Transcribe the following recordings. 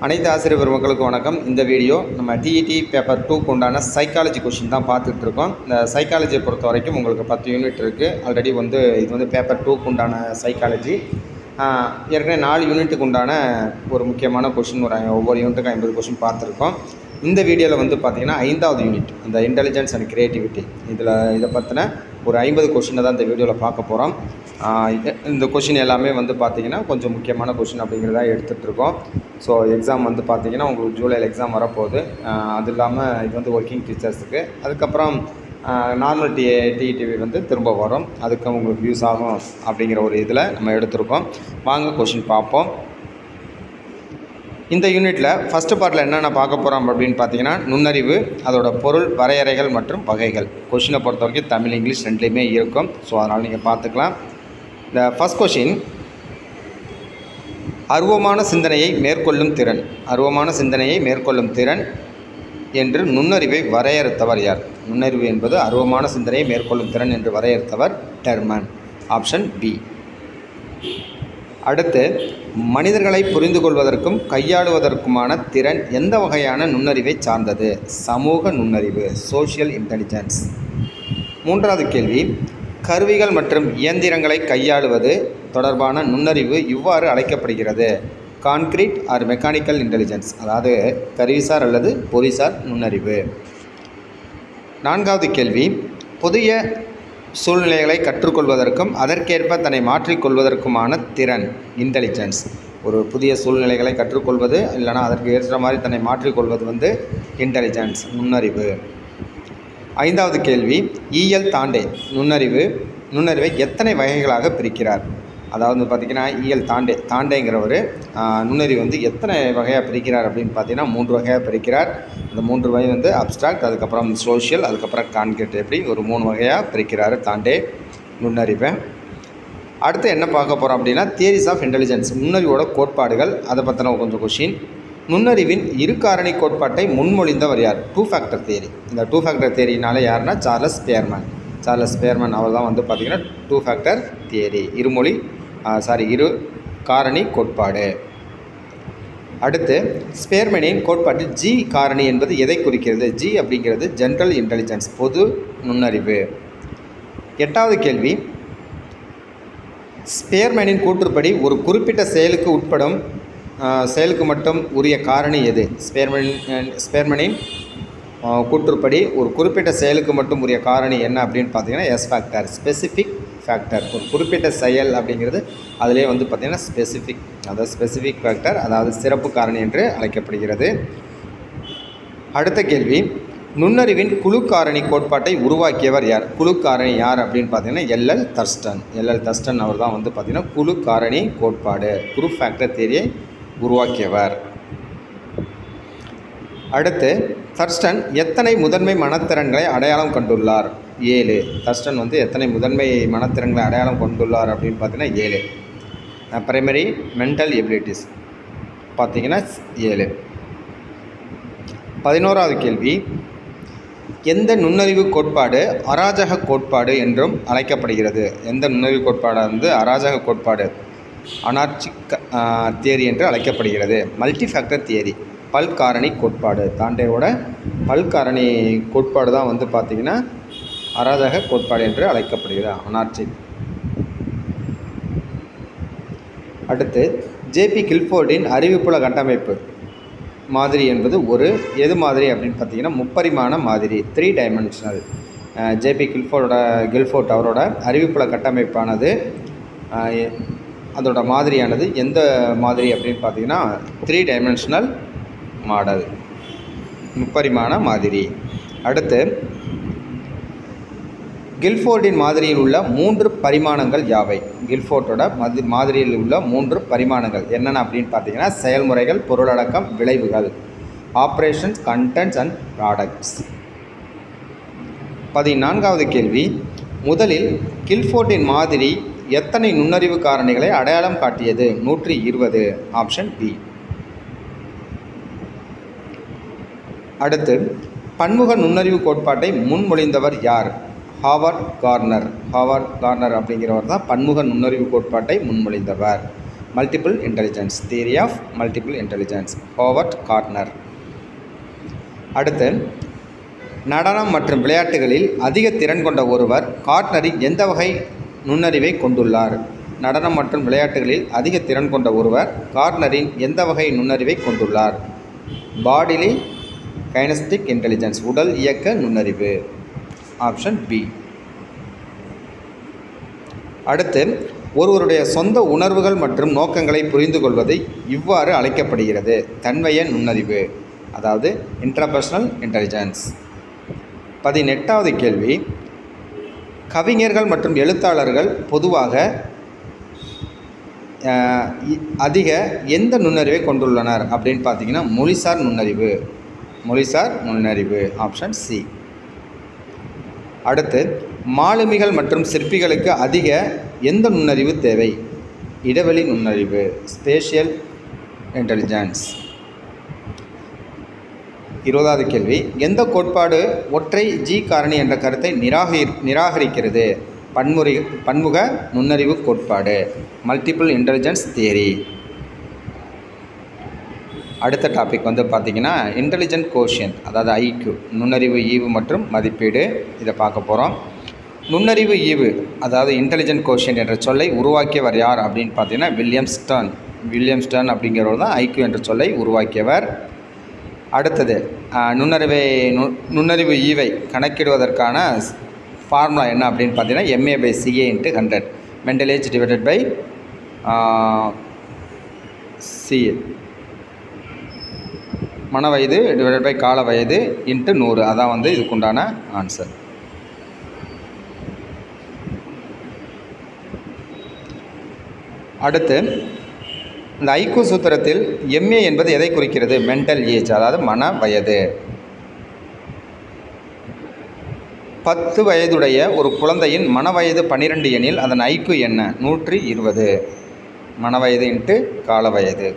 அனைத்து ஆசிரியர் பெருமக்களுக்கு வணக்கம். இந்த வீடியோ நம்ம டிஇடி பேப்பர் 2க்கு உண்டான சைக்காலஜி கொஷின் தான் பார்த்துட்ருக்கோம். இந்த சைக்காலஜியை பொறுத்த வரைக்கும் உங்களுக்கு 10 யூனிட் இருக்குது. ஆல்ரெடி இது பேப்பர் 2க்கு உண்டான சைக்காலஜி. ஏற்கனவே 4 யூனிட்டுக்கு உண்டான ஒரு முக்கியமான கொஷின், ஒவ்வொரு யூனிட்டுக்கும் 50 கொஷின் பார்த்துருக்கோம். இந்த வீடியோவில் பார்த்திங்கன்னா 5வது யூனிட் இந்த இன்டெலிஜென்ஸ் அண்ட் க்ரியேட்டிவிட்டி, இதை பற்றின ஒரு 50 கொஷினை தான் இந்த வீடியோவில் பார்க்க போகிறோம். இந்த கொஷின் எல்லாமே பார்த்திங்கன்னா கொஞ்சம் முக்கியமான கொஷின் அப்படிங்கிறத எடுத்துகிட்ருக்கோம். ஸோ எக்ஸாம் பார்த்திங்கன்னா உங்களுக்கு ஜூலையில் எக்ஸாம் வரப்போகுது. அது இல்லாமல் இது ஒர்க்கிங் டீச்சர்ஸுக்கு, அதுக்கப்புறம் நார்மல் டிஇடிவி திரும்ப வரும், அதுக்கு உங்களுக்கு யூஸ் ஆகும் அப்படிங்கிற ஒரு இதில் நம்ம எடுத்திருக்கோம். வாங்க கொஷின் பார்ப்போம். இந்த யூனிட்டில் ஃபஸ்ட்டு பார்ட்டில் என்னென்ன பார்க்க போகிறோம் அப்படின்னு பார்த்தீங்கன்னா, நுண்ணறிவு, அதோட பொருள், வரையறைகள் மற்றும் வகைகள். கொஷினை பொறுத்த வரைக்கும் தமிழ், இங்கிலீஷ் ரெண்டுலேயுமே இருக்கும். ஸோ அதனால் நீங்கள் பார்த்துக்கலாம். இந்த ஃபஸ்ட் கொஷின், அருவமான சிந்தனையை மேற்கொள்ளும் திறன். அருவமான சிந்தனையை மேற்கொள்ளும் திறன் என்று நுண்ணறிவை வரையறுத்தவர் யார்? நுண்ணறிவு என்பது அருவமான சிந்தனையை மேற்கொள்ளும் திறன் என்று வரையறுத்தவர் டெர்மன். Option B. அடுத்து, மனிதர்களை புரிந்து கொள்வதற்கும் கையாளுவதற்குமான திறன் எந்த வகையான நுண்ணறிவை சார்ந்தது? சமூக நுண்ணறிவு, சோஷியல் இன்டெலிஜென்ஸ். மூன்றாவது கேள்வி, கருவிகள் மற்றும் இயந்திரங்களை கையாளுவது தொடர்பான நுண்ணறிவு இவ்வாறு அழைக்கப்படுகிறது? கான்கிரீட் ஆர் மெக்கானிக்கல் இன்டெலிஜென்ஸ், அதாவது கருவிசார் அல்லது பொறிசார் நுண்ணறிவு. நான்காவது கேள்வி, புதிய சூழ்நிலைகளை கற்றுக்கொள்வதற்கும் அதற்கேற்ப தன்னை மாற்றிக்கொள்வதற்குமான திறன் இன்டெலிஜென்ஸ். ஒரு புதிய சூழ்நிலைகளை கற்றுக்கொள்வது இல்லைனா அதற்கு ஏற்ற மாதிரி தன்னை மாற்றிக்கொள்வது இன்டெலிஜென்ஸ், நுண்ணறிவு. ஐந்தாவது கேள்வி, இஎல் தாண்டே நுண்ணறிவை எத்தனை வகைகளாக பிரிக்கிறார்? அதாவது பார்த்திங்கன்னா இஎல் தாண்டேங்கிறவர் நுண்ணறிவு எத்தனை வகையாக பிரிக்கிறார் அப்படின்னு பார்த்தீங்கன்னா 3 வகையாக பிரிக்கிறார். இந்த 3 வகை அப்ஸ்ட்ராக்ட், அதுக்கப்புறம் சோஷியல், அதுக்கப்புறம் கான்கிரீட், எப்படி ஒரு 3 வகையாக பிரிக்கிறார் தாண்டே நுண்ணறிவை. அடுத்து என்ன பார்க்க போகிறோம் அப்படின்னா, தியரிஸ் ஆஃப் இன்டெலிஜென்ஸ், நுண்ணறிவோட கோட்பாடுகள், அதை பற்றின கொஞ்சம் கொஷின். நுண்ணறிவின் இரு காரணி கோட்பாட்டை முன்மொழிந்தவர் யார்? 2 ஃபேக்டர் தியரி. இந்த 2 ஃபேக்டர் தியரினால யாருன்னா சார்லஸ் ஸ்பேர்மன் அவர் தான் பார்த்திங்கன்னா 2 ஃபேக்டர் தியரி, இரு காரணி கோட்பாடு. அடுத்து, ஸ்பேர்மனின் கோட்பாட்டில் ஜி காரணி என்பது எதை குறிக்கிறது? ஜி அப்படிங்கிறது ஜென்ரல் இன்டெலிஜென்ஸ், பொது நுண்ணறிவு. 8வது கேள்வி, ஸ்பேர்மனின் கூற்றுப்படி ஒரு குறிப்பிட்ட செயலுக்கு மட்டும் உரிய காரணி எது? ஸ்பேர்மனின் கூற்றுப்படி ஒரு குறிப்பிட்ட செயலுக்கு மட்டும் உரிய காரணி என்ன அப்படின்னு பார்த்தீங்கன்னா எஸ் ஃபேக்டர், ஸ்பெசிஃபிக் ஃபேக்டர். ஒரு குறிப்பிட்ட செயல் அப்படிங்கிறது அதிலே பார்த்திங்கன்னா ஸ்பெசிஃபிக் ஃபேக்டர், அதாவது சிறப்பு காரணி என்று அழைக்கப்படுகிறது. அடுத்த கேள்வி, நுண்ணறிவின் குழு காரணி கோட்பாட்டை உருவாக்கியவர் யார்? குழு காரணி யார் அப்படின்னு பார்த்தீங்கன்னா எல்எல் தர்ஸ்டன் அவர் தான் பார்த்திங்கன்னா குழு காரணி கோட்பாடு, குரூப் ஃபேக்டர் தியரியை உருவாக்கியவர். அடுத்து, தர்ஸ்டன் எத்தனை முதன்மை மனத்திறன்களை அடையாளம் கண்டுள்ளார்? 7. தர்ஸ்டன் எத்தனை முதன்மை மனத்திறன்களை அடையாளம் கொண்டுள்ளார் அப்படின்னு பார்த்தீங்கன்னா 7. பிரைமரி மென்டல் எபிலிட்டிஸ் பார்த்தீங்கன்னா 7. 11வது கேள்வி, எந்த நுண்ணறிவு கோட்பாடு அராஜக கோட்பாடு என்றும் அழைக்கப்படுகிறது? எந்த நுண்ணறிவு கோட்பாடு அராஜக கோட்பாடு, அனார்ச்சிக் தியரி என்று அழைக்கப்படுகிறது? மல்டி ஃபேக்டர் தியரி, பல்காரணி கோட்பாடு. தாண்டேவோட பல்காரணி கோட்பாடு தான் பார்த்திங்கன்னா அராஜக கோட்பாடு என்று அழைக்கப்படுகிறது, அனார்ச்சிக். அடுத்து, ஜேபி கில்ஃபோர்டின் அறிவுப்புல கட்டமைப்பு மாதிரி என்பது எது மாதிரி அப்படின்னு பார்த்தீங்கன்னா முப்பரிமாண மாதிரி, 3 டைமென்ஷனல். ஜேபி கில்ஃபோர்ட் அவரோட அறிவுப்புல கட்டமைப்பானது, அதோட மாதிரியானது எந்த மாதிரி அப்படின்னு பார்த்தீங்கன்னா 3 டைமென்ஷனல் மாடல், முப்பரிமாண மாதிரி. அடுத்து, கில்ஃபோர்டின் மாதிரியில் உள்ள 3 பரிமாணங்கள் யாவை? கில்ஃபோர்டோட மாதிரியில் உள்ள 3 பரிமாணங்கள் என்னென்ன அப்படின்னு பார்த்தீங்கன்னா செயல்முறைகள், பொருளடக்கம், விளைவுகள், ஆப்ரேஷன்ஸ், கண்டென்ட்ஸ் அண்ட் ப்ராடக்ட்ஸ். 14வது கேள்வி, முதலில் கில்ஃபோர்டின் மாதிரி எத்தனை நுண்ணறிவு காரணிகளை அடையாளம் காட்டியது? 120. Option B. அடுத்து, பன்முக நுண்ணறிவு கோட்பாட்டை முன்மொழிந்தவர் யார்? ஹாவர்ட் கார்னர் அப்படிங்கிறவர் தான் பன்முக நுண்ணறிவு கோட்பாட்டை முன்மொழிந்தவர். Multiple intelligence, theory of multiple intelligence, Howard Gardner. அடுத்து, நடனம் மற்றும் விளையாட்டுகளில் அதிக திறன் கொண்ட ஒருவர் கார்ட்னரின் எந்த வகை நுண்ணறிவை கொண்டுள்ளார்? நடனம் மற்றும் விளையாட்டுகளில் அதிக திறன் கொண்ட ஒருவர் கார்ட்னரின் எந்த வகை நுண்ணறிவை கொண்டுள்ளார்? பாடிலி கைனஸ்டிக் இன்டெலிஜென்ஸ், உடல் இயக்க நுண்ணறிவு, ஆப்ஷன் பி. அடுத்து, ஒருவருடைய சொந்த உணர்வுகள் மற்றும் நோக்கங்களை புரிந்து கொள்வது இவ்வாறு அழைக்கப்படுகிறது: தன்வய நுண்ணறிவு, அதாவது இன்ட்ராபர்சனல் இன்டெலிஜென்ஸ். 18வது கேள்வி, கவிஞர்கள் மற்றும் எழுத்தாளர்கள் பொதுவாக அதிக எந்த நுண்ணறிவை கொண்டுள்ளனர் அப்படின்னு பார்த்தீங்கன்னா மொழிசார் நுண்ணறிவு, மொழிசார் நுண்ணறிவு, ஆப்ஷன் சி. அடுத்து, மாலுமிகள் மற்றும் சிற்பிகளுக்கு அதிக எந்த நுண்ணறிவு தேவை? இடைவெளி நுண்ணறிவு, ஸ்பேஷியல் இன்டெலிஜென்ஸ். 20வது கேள்வி, எந்த கோட்பாடு ஒற்றை ஜி காரணி என்ற கருத்தை நிராகரிக்கிறது? பன்முக நுண்ணறிவு கோட்பாடு, மல்டிபிள் இன்டெலிஜென்ஸ் தியரி. அடுத்த டாபிக் வந்து பார்த்திங்கன்னா இன்டெலிஜென்ட் கோஷியன்ட், அதாவது ஐக்யூ, நுண்ணறிவு ஈவு மற்றும் மதிப்பீடு. இதை பார்க்க போகிறோம். நுண்ணறிவு ஈவு, அதாவது இன்டெலிஜென்ட் கோஷியன்ட் என்ற சொல்லை உருவாக்கியவர் யார் அப்படின்னு பார்த்தீங்கன்னா வில்லியம் ஸ்டர்ன் அப்படிங்கிறவர் தான் ஐக்யூ என்ற சொல்லை உருவாக்கியவர். அடுத்தது, நுண்ணறிவு ஈவை கணக்கிடுவதற்கான ஃபார்முலா என்ன அப்படின்னு பார்த்தீங்கன்னா MA/CA × 100, mental age divided by CA, மன வயது டிவைடட் பை கால வயது × 100, அதான் வந்து இதுக்குண்டான ஆன்சர். அடுத்து, இந்த ஐக்யூ சூத்திரத்தில் MA என்பது எதை குறிக்கிறது? மென்டல் ஏஜ், அதாவது மன வயது. 10 வயதுடைய ஒரு குழந்தையின் மன வயது 12 எனில் அதன் ஐக்யூ என்ன? 120, மன வயது × கால வயது.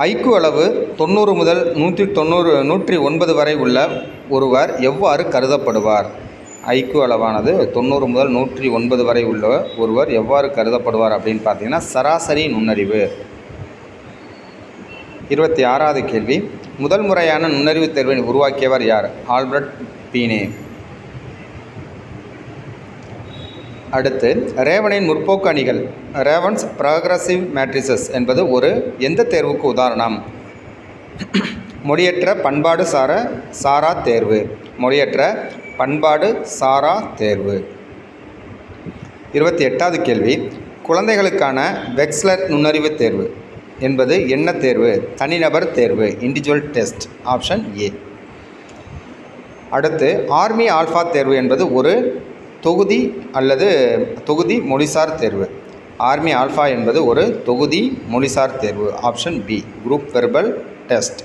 ஐக்யூ அளவு 90 முதல் 109 வரை உள்ள ஒருவர் எவ்வாறு கருதப்படுவார்? ஐக்யூ அளவானது 90 முதல் 109 வரை உள்ள ஒருவர் எவ்வாறு கருதப்படுவார் அப்படின்னு பார்த்தீங்கன்னா சராசரி நுண்ணறிவு. 26வது கேள்வி, முதல் முறையான நுண்ணறிவு தேர்வை உருவாக்கியவர் யார்? ஆல்பர்ட் பீனே. அடுத்து, ரேவனின் முற்போக்கு அணிகள், ரேவன்ஸ் ப்ராக்ரசிவ் மேட்ரிசஸ் என்பது ஒரு எந்த தேர்வுக்கு உதாரணம்? மொழியற்ற பண்பாடு சாரா தேர்வு, மொழியற்ற பண்பாடு சாரா தேர்வு. 28வது கேள்வி, குழந்தைகளுக்கான வெக்ஸ்லர் நுண்ணறிவு தேர்வு என்பது என்ன தேர்வு? தனிநபர் தேர்வு, இண்டிவிஜுவல் டெஸ்ட், ஆப்ஷன் ஏ. அடுத்து, ஆர்மி ஆல்ஃபா தேர்வு என்பது ஒரு தொகுதி அல்லது தொகுதி மொழிசார் தேர்வு. ஆர்மி ஆல்ஃபா என்பது ஒரு தொகுதி மொழிசார் தேர்வு, option B, group verbal test.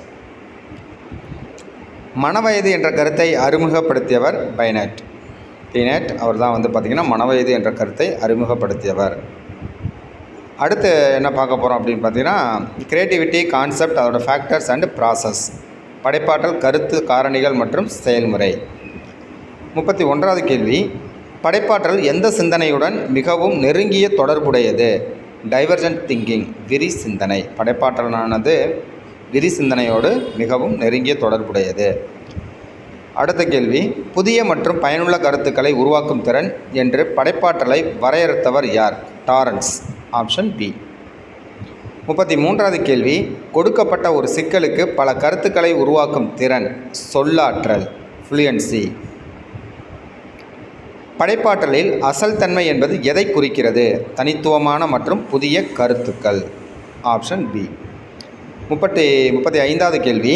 மனவயது என்ற கருத்தை அறிமுகப்படுத்தியவர் பீனட். அவர் தான் வந்து பார்த்திங்கன்னா மனவயது என்ற கருத்தை அறிமுகப்படுத்தியவர். அடுத்து என்ன பார்க்க போகிறோம் அப்படின்னு பார்த்தீங்கன்னா கிரியேட்டிவிட்டி கான்செப்ட், அதோட ஃபேக்டர்ஸ் அண்ட் ப்ராசஸ், படைப்பாற்றல், கருத்து, காரணிகள் மற்றும் செயல்முறை. 31வது கேள்வி, படைப்பாற்றல் எந்த சிந்தனையுடன் மிகவும் நெருங்கிய தொடர்புடையது? டைவர்ஜென்ட் திங்கிங், விரி சிந்தனை. படைப்பாற்றலானது விரி சிந்தனையோடு மிகவும் நெருங்கிய தொடர்புடையது. அடுத்த கேள்வி, புதிய மற்றும் பயனுள்ள கருத்துக்களை உருவாக்கும் திறன் என்று படைப்பாற்றலை வரையறுத்தவர் யார்? டாரன்ஸ், ஆப்ஷன் பி. 33வது கேள்வி, கொடுக்கப்பட்ட ஒரு சிக்கலுக்கு பல கருத்துக்களை உருவாக்கும் திறன், சொல்லாற்றல், ஃப்ளூயன்சி. படைப்பாற்றலில் அசல் தன்மை என்பது எதை குறிக்கிறது? தனித்துவமான மற்றும் புதிய கருத்துக்கள், ஆப்ஷன் பி. 35வது கேள்வி,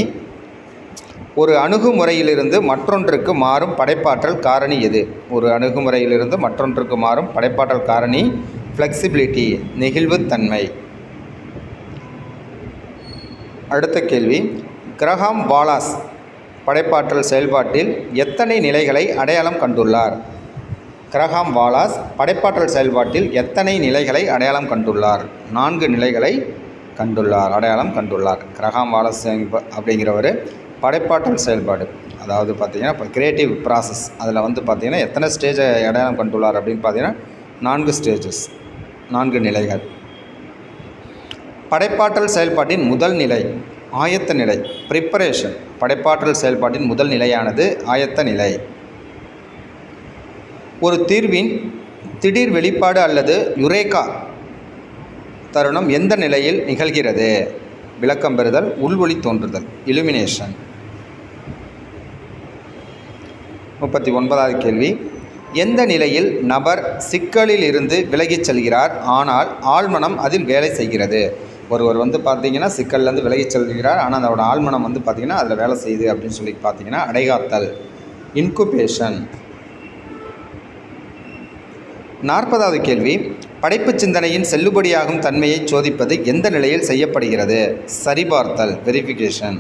ஒரு அணுகுமுறையிலிருந்து மற்றொன்றுக்கு மாறும் படைப்பாற்றல் காரணி எது? ஒரு அணுகுமுறையிலிருந்து மற்றொன்றுக்கு மாறும் படைப்பாற்றல் காரணி ஃப்ளெக்சிபிலிட்டி, நெகிழ்வுத்தன்மை. அடுத்த கேள்வி, கிரஹாம் வாலாஸ் படைப்பாற்றல் செயல்பாட்டில் எத்தனை நிலைகளை அடையாளம் கண்டுள்ளார்? கிரஹாம் வாலாஸ் படைப்பாற்றல் செயல்பாட்டில் எத்தனை நிலைகளை அடையாளம் கண்டுள்ளார்? 4 நிலைகளை அடையாளம் கண்டுள்ளார். கிரஹாம் வாலாஸ் அப்படிங்கிறவர் படைப்பாற்றல் செயல்பாடு, அதாவது பார்த்திங்கன்னா இப்போ கிரியேட்டிவ் ப்ராசஸ், அதில் வந்து பார்த்திங்கன்னா எத்தனை ஸ்டேஜை அடையாளம் கண்டுள்ளார் அப்படின்னு பார்த்தீங்கன்னா 4 ஸ்டேஜஸ், 4 நிலைகள். படைப்பாற்றல் செயல்பாட்டின் முதல் நிலை ஆயத்த நிலை, ப்ரிப்பரேஷன். படைப்பாற்றல் செயல்பாட்டின் முதல் நிலையானது ஆயத்த நிலை. ஒரு தீர்வின் திடீர் வெளிப்பாடு அல்லது யுரேகா தருணம் எந்த நிலையில் நிகழ்கிறது? விளக்கம் பெறுதல், உள்வொளி தோன்றுதல், இலுமினேஷன். 39வது கேள்வி, எந்த நிலையில் நபர் சிக்கலில் இருந்து விலகிச் செல்கிறார் ஆனால் ஆழ்மனம் அதில் வேலை செய்கிறது? ஒருவர் பார்த்திங்கன்னா சிக்கல்லேருந்து விலகிச் செல்கிறார், ஆனால் அதோட ஆழ்மனம் பார்த்திங்கன்னா அதில் வேலை செய்யுது அப்படின்னு சொல்லி பார்த்திங்கன்னா அடைகாத்தல், இன்குபேஷன். 40வது கேள்வி, படைப்பு சிந்தனையின் செல்லுபடியாகும் தன்மையை சோதிப்பது எந்த நிலையில் செய்யப்படுகிறது? சரிபார்த்தல், வெரிஃபிகேஷன்.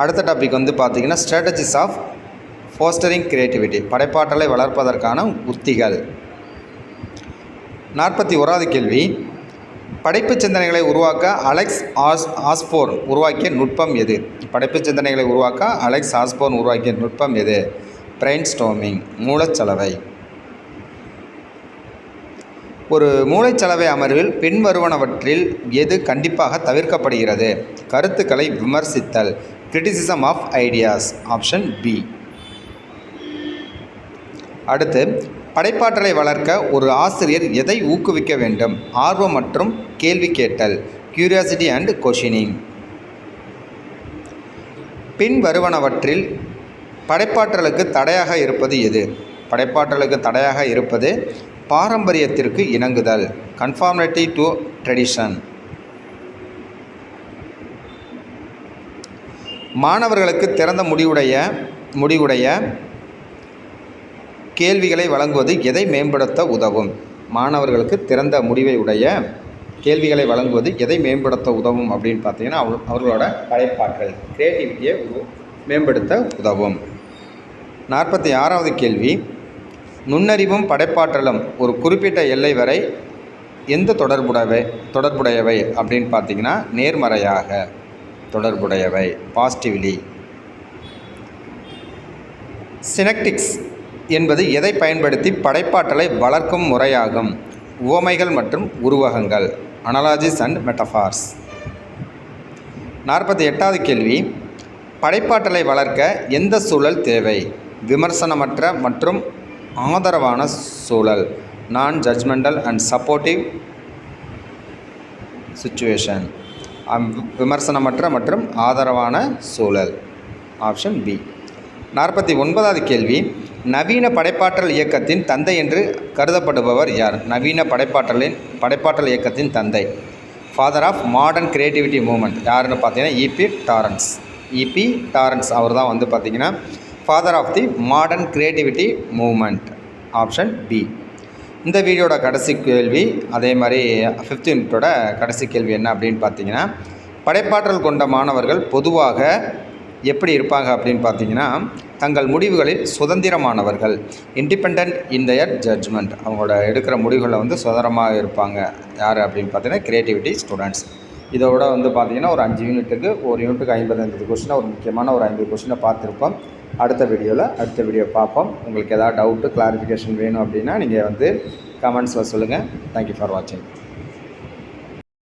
அடுத்த டாபிக் பார்த்திங்கன்னா ஸ்ட்ராட்டஜிஸ் ஆஃப் ஃபோஸ்டரிங் கிரியேட்டிவிட்டி, படைப்பாற்றலை வளர்ப்பதற்கான உத்திகள். 41வது கேள்வி, படைப்பு சிந்தனைகளை உருவாக்க அலெக்ஸ் ஆஸ்போர்ன் உருவாக்கிய நுட்பம் எது? படைப்பு சிந்தனைகளை உருவாக்க அலெக்ஸ் ஆஸ்போர்ன் உருவாக்கிய நுட்பம் எது? பிரெயின் ஸ்டார்மிங், மூளைச்சலவை. ஒரு மூளைச்சலவை அமர்வில் பின்வருவனவற்றில் எது கண்டிப்பாக தவிர்க்கப்படுகிறது? கருத்துக்களை விமர்சித்தல், criticism of ideas, option B. அடுத்து, படைப்பாற்றலை வளர்க்க ஒரு ஆசிரியர் எதை ஊக்குவிக்க வேண்டும்? ஆர்வம் மற்றும் கேள்வி கேட்டல், கியூரியாசிட்டி அண்ட் கொஷினிங். பின்வருவனவற்றில் படைப்பாற்றலுக்கு தடையாக இருப்பது எது? படைப்பாற்றலுக்கு தடையாக இருப்பது பாரம்பரியத்திற்கு இணங்குதல், கன்ஃபார்மிட்டி டு ட்ரெடிஷன். மாணவர்களுக்கு திறந்த முடிவுடைய கேள்விகளை வழங்குவது எதை மேம்படுத்த உதவும்? மாணவர்களுக்கு திறந்த முடிவை உடைய கேள்விகளை வழங்குவது எதை மேம்படுத்த உதவும் அப்படின்னு பார்த்தீங்கன்னா அவர்களோட படைப்பாற்றல், கிரியேட்டிவிட்டியை மேம்படுத்த உதவும். 46வது கேள்வி, நுண்ணறிவும் படைப்பாற்றலும் ஒரு குறிப்பிட்ட எல்லை வரை எந்த தொடர்புடையவை அப்படின்னு பார்த்தீங்கன்னா நேர்மறையாக தொடர்புடையவை, பாசிட்டிவ்லி. சினெக்டிக்ஸ் என்பது எதை பயன்படுத்தி படைப்பாற்றலை வளர்க்கும் முறையாகும்? உவமைகள் மற்றும் உருவகங்கள், அனாலஜிஸ் அண்ட் மெட்டஃபார்ஸ். 48வது கேள்வி, படைப்பாற்றலை வளர்க்க எந்த சூழல் தேவை? விமர்சனமற்ற மற்றும் ஆதரவான சூழல், நான் ஜட்ஜ்மெண்டல் அண்ட் சப்போர்ட்டிவ் சிச்சுவேஷன். விமர்சனமற்ற மற்றும் ஆதரவான சூழல், ஆப்ஷன் பி. 49வது கேள்வி, நவீன படைப்பாற்றல் இயக்கத்தின் தந்தை என்று கருதப்படுபவர் யார்? நவீன படைப்பாற்றல் இயக்கத்தின் தந்தை, father of modern creativity movement யாருன்னு பார்த்தீங்கன்னா இபி டாரன்ஸ். அவர் தான் பார்த்திங்கன்னா father of the modern creativity movement, option B. இந்த வீடியோட கடைசி கேள்வி, அதே மாதிரி 5th யூனிட்டோட கடைசி கேள்வி என்ன அப்படின்னு பார்த்தீங்கன்னா, படைப்பாற்றல் கொண்ட மாணவர்கள் பொதுவாக எப்படி இருப்பாங்க அப்படின்னு பார்த்தீங்கன்னா, தங்கள் முடிவுகளில் சுதந்திரமானவர்கள், இண்டிபெண்ட் இன் தயர் ஜட்ஜ்மெண்ட். அவங்களோட எடுக்கிற முடிவுகளில் சுதந்திரமாக இருப்பாங்க. யார் அப்படின்னு பார்த்தீங்கன்னா கிரியேட்டிவிட்டி ஸ்டூடெண்ட்ஸ். இதோட பார்த்தீங்கன்னா ஒரு 5 யூனிட்டுக்கு, ஒரு யூனிட்டுக்கு 50 கொஸ்டின், ஒரு முக்கியமான ஒரு 50 கொஸ்டினை பார்த்துருப்போம். அடுத்த வீடியோ பார்ப்போம். உங்களுக்கு ஏதாவது டவுட்டு கிளாரிஃபிகேஷன் வேணும் அப்படின்னா நீங்கள் கமெண்ட்ஸில் சொல்லுங்கள். தேங்க்யூ ஃபார் வாட்சிங்.